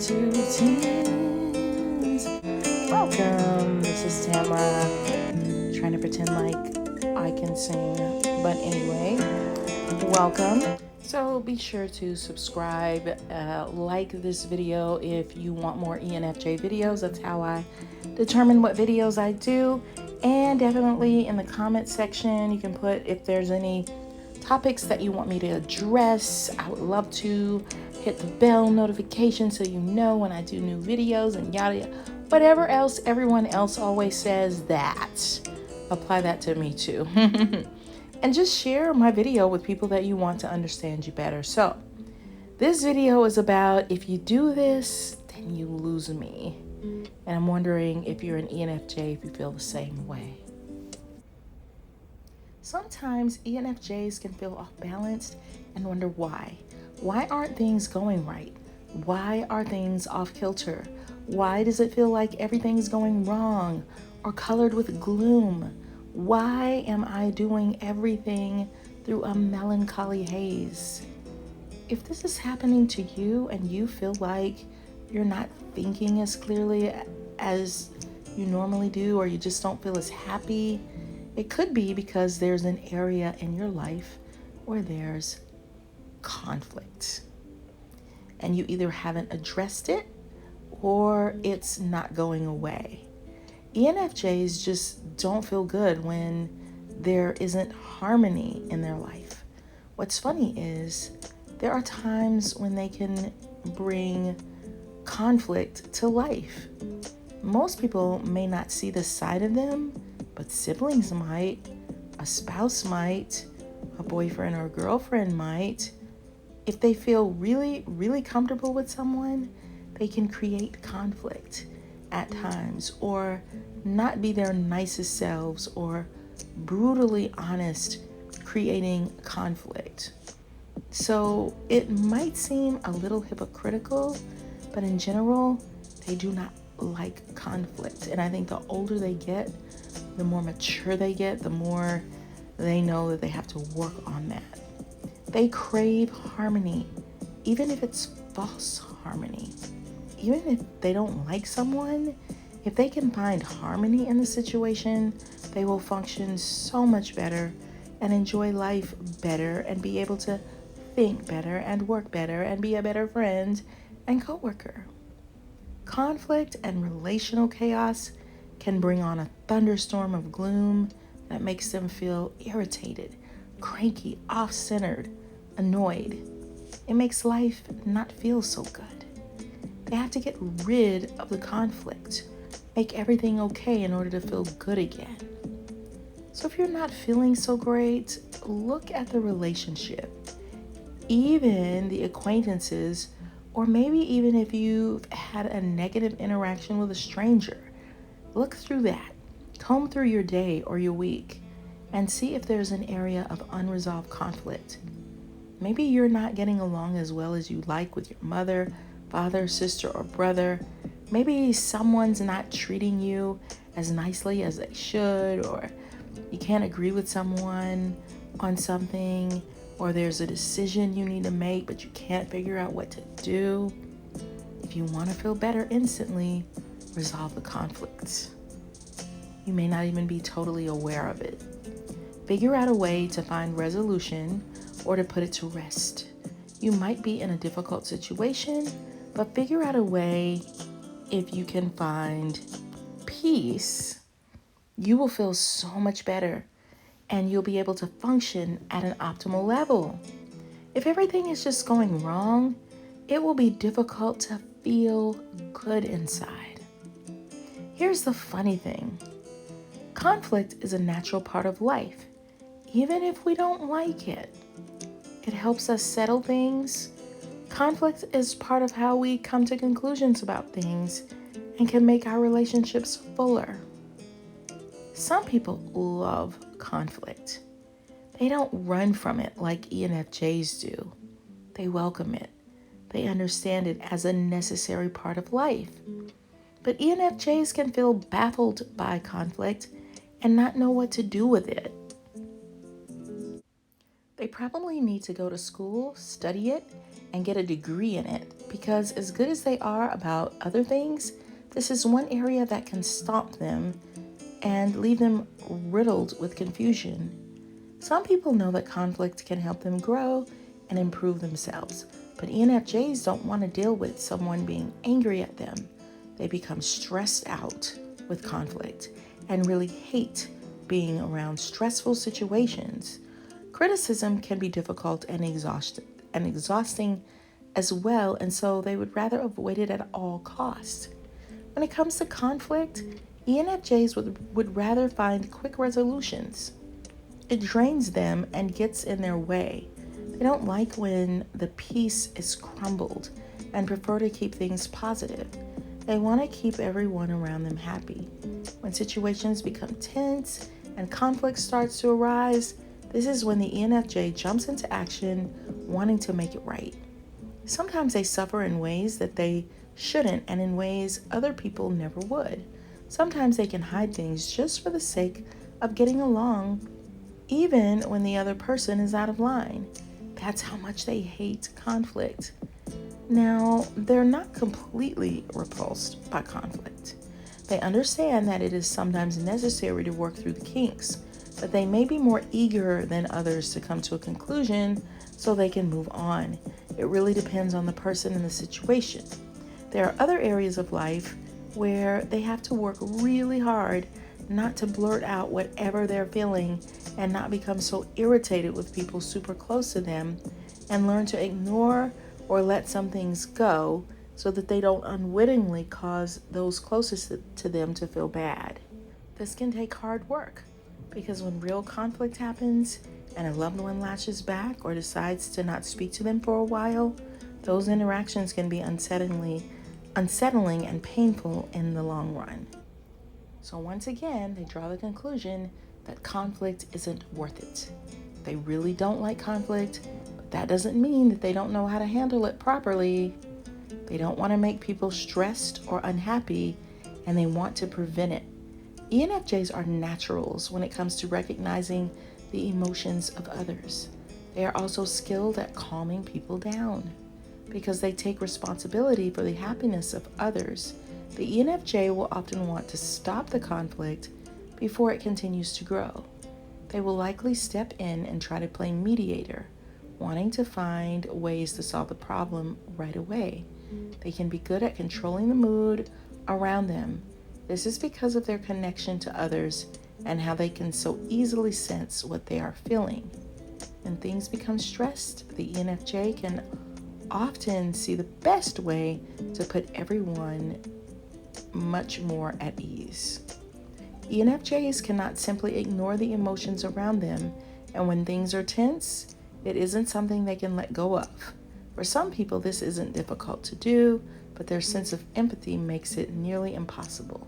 to teens. Welcome. This is Tamara. Trying to pretend like I can sing, but anyway, welcome. So be sure to subscribe, like this video if you want more ENFJ videos. That's how I determine what videos I do. And definitely in the comment section, you can put if there's any topics that you want me to address. I would love to. Hit the bell notification so you know when I do new videos and yada yada. Whatever else everyone else always says, that. Apply that to me too. And just share my video with people that you want to understand you better. So this video is about if you do this, then you lose me. And I'm wondering if you're an ENFJ, if you feel the same way. Sometimes ENFJs can feel off balanced and wonder why. Why aren't things going right? Why are things off kilter? Why does it feel like everything's going wrong or colored with gloom? Why am I doing everything through a melancholy haze? If this is happening to you and you feel like you're not thinking as clearly as you normally do, or you just don't feel as happy, it could be because there's an area in your life where there's conflict and you either haven't addressed it or it's not going away. ENFJs just don't feel good when there isn't harmony in their life. What's funny is there are times when they can bring conflict to life. Most people may not see this side of them, but siblings might, a spouse might, a boyfriend or girlfriend might. If they feel really, really comfortable with someone, they can create conflict at times or not be their nicest selves or brutally honest, creating conflict. So it might seem a little hypocritical, but in general, they do not like conflict. And I think the older they get, the more mature they get, the more they know that they have to work on that. They crave harmony, even if it's false harmony. Even if they don't like someone, if they can find harmony in the situation, they will function so much better and enjoy life better and be able to think better and work better and be a better friend and coworker. Conflict and relational chaos can bring on a thunderstorm of gloom that makes them feel irritated, cranky, off-centered, annoyed. It makes life not feel so good. They have to get rid of the conflict, make everything okay in order to feel good again. So if you're not feeling so great, look at the relationship, even the acquaintances, or maybe even if you've had a negative interaction with a stranger. Look through that, comb through your day or your week, and see if there's an area of unresolved conflict. Maybe you're not getting along as well as you like with your mother, father, sister, or brother. Maybe someone's not treating you as nicely as they should, or you can't agree with someone on something, or there's a decision you need to make, but you can't figure out what to do. If you want to feel better instantly, resolve the conflicts. You may not even be totally aware of it. Figure out a way to find resolution or to put it to rest. You might be in a difficult situation, but figure out a way. If you can find peace, you will feel so much better and you'll be able to function at an optimal level. If everything is just going wrong, it will be difficult to feel good inside. Here's the funny thing. Conflict is a natural part of life, even if we don't like it. It helps us settle things. Conflict is part of how we come to conclusions about things and can make our relationships fuller. Some people love conflict. They don't run from it like ENFJs do. They welcome it. They understand it as a necessary part of life. But ENFJs can feel baffled by conflict and not know what to do with it. They probably need to go to school, study it, and get a degree in it, because as good as they are about other things, this is one area that can stomp them and leave them riddled with confusion. Some people know that conflict can help them grow and improve themselves, but ENFJs don't want to deal with someone being angry at them. They become stressed out with conflict and really hate being around stressful situations. Criticism can be difficult and exhausting as well, and so they would rather avoid it at all costs. When it comes to conflict, ENFJs would rather find quick resolutions. It drains them and gets in their way. They don't like when the peace is crumbled and prefer to keep things positive. They want to keep everyone around them happy. When situations become tense and conflict starts to arise, this is when the ENFJ jumps into action, wanting to make it right. Sometimes they suffer in ways that they shouldn't and in ways other people never would. Sometimes they can hide things just for the sake of getting along, even when the other person is out of line. That's how much they hate conflict. Now, they're not completely repulsed by conflict. They understand that it is sometimes necessary to work through the kinks, but they may be more eager than others to come to a conclusion so they can move on. It really depends on the person and the situation. There are other areas of life where they have to work really hard not to blurt out whatever they're feeling and not become so irritated with people super close to them, and learn to ignore or let some things go so that they don't unwittingly cause those closest to them to feel bad. This can take hard work because when real conflict happens and a loved one lashes back or decides to not speak to them for a while, those interactions can be unsettling and painful in the long run. So once again, they draw the conclusion that conflict isn't worth it. They really don't like conflict, but that doesn't mean that they don't know how to handle it properly. They don't want to make people stressed or unhappy, and they want to prevent it. ENFJs are naturals when it comes to recognizing the emotions of others. They are also skilled at calming people down. Because they take responsibility for the happiness of others, the ENFJ will often want to stop the conflict before it continues to grow. They will likely step in and try to play mediator, wanting to find ways to solve the problem right away. They can be good at controlling the mood around them. This is because of their connection to others and how they can so easily sense what they are feeling. When things become stressed, the ENFJ can often see the best way to put everyone much more at ease. ENFJs cannot simply ignore the emotions around them, and when things are tense, it isn't something they can let go of. For some people, this isn't difficult to do, but their sense of empathy makes it nearly impossible.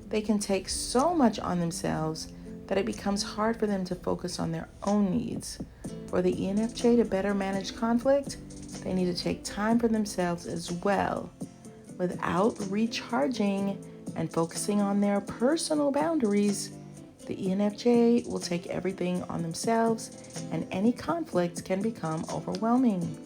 They can take so much on themselves that it becomes hard for them to focus on their own needs. For the ENFJ to better manage conflict, they need to take time for themselves as well. Without recharging and focusing on their personal boundaries, the ENFJ will take everything on themselves, and any conflict can become overwhelming.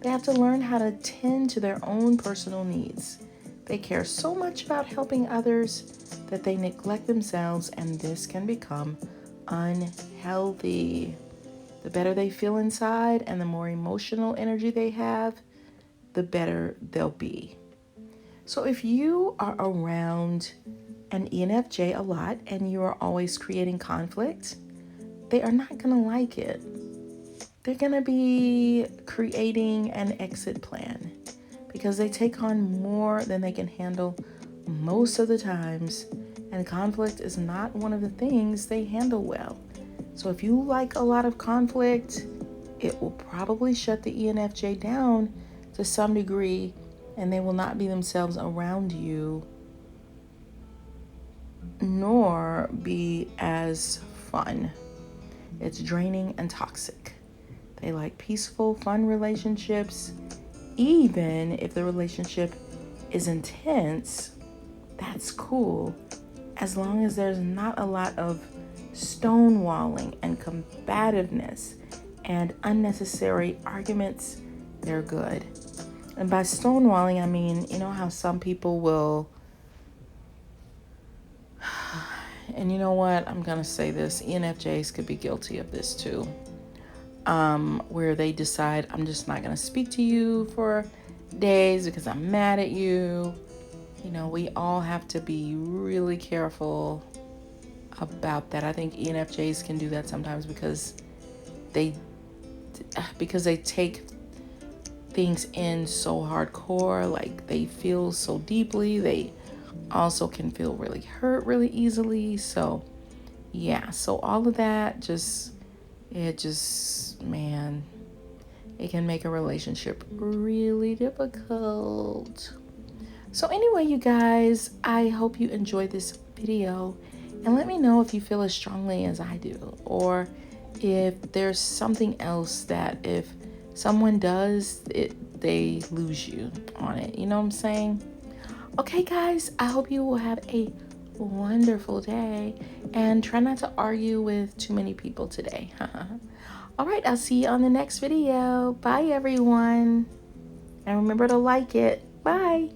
They have to learn how to tend to their own personal needs. They care so much about helping others that they neglect themselves, and this can become unhealthy. The better they feel inside and the more emotional energy they have, the better they'll be. So if you are around an ENFJ a lot and you are always creating conflict, they are not going to like it. They're going to be creating an exit plan because they take on more than they can handle most of the times, and conflict is not one of the things they handle well. So if you like a lot of conflict, it will probably shut the ENFJ down to some degree, and they will not be themselves around you, nor be as fun. It's draining and toxic. They like peaceful, fun relationships. Even if the relationship is intense, that's cool, as long as there's not a lot of stonewalling and combativeness and unnecessary arguments. They're good. And by stonewalling, I mean, you know how some people will, and you know what, I'm going to say this, ENFJs could be guilty of this too, where they decide, I'm just not going to speak to you for days because I'm mad at you. You know, we all have to be really careful about that. I think ENFJs can do that sometimes because they take things in so hardcore, like they feel so deeply. They also can feel really hurt really easily. So yeah, so all of that man, it can make a relationship really difficult. So anyway, you guys, I hope you enjoyed this video, and let me know if you feel as strongly as I do, or if there's something else that if someone does it, they lose you on it. You know what I'm saying? Okay, guys, I hope you will have a wonderful day, and try not to argue with too many people today. All right, I'll see you on the next video. Bye, everyone. And remember to like it. Bye.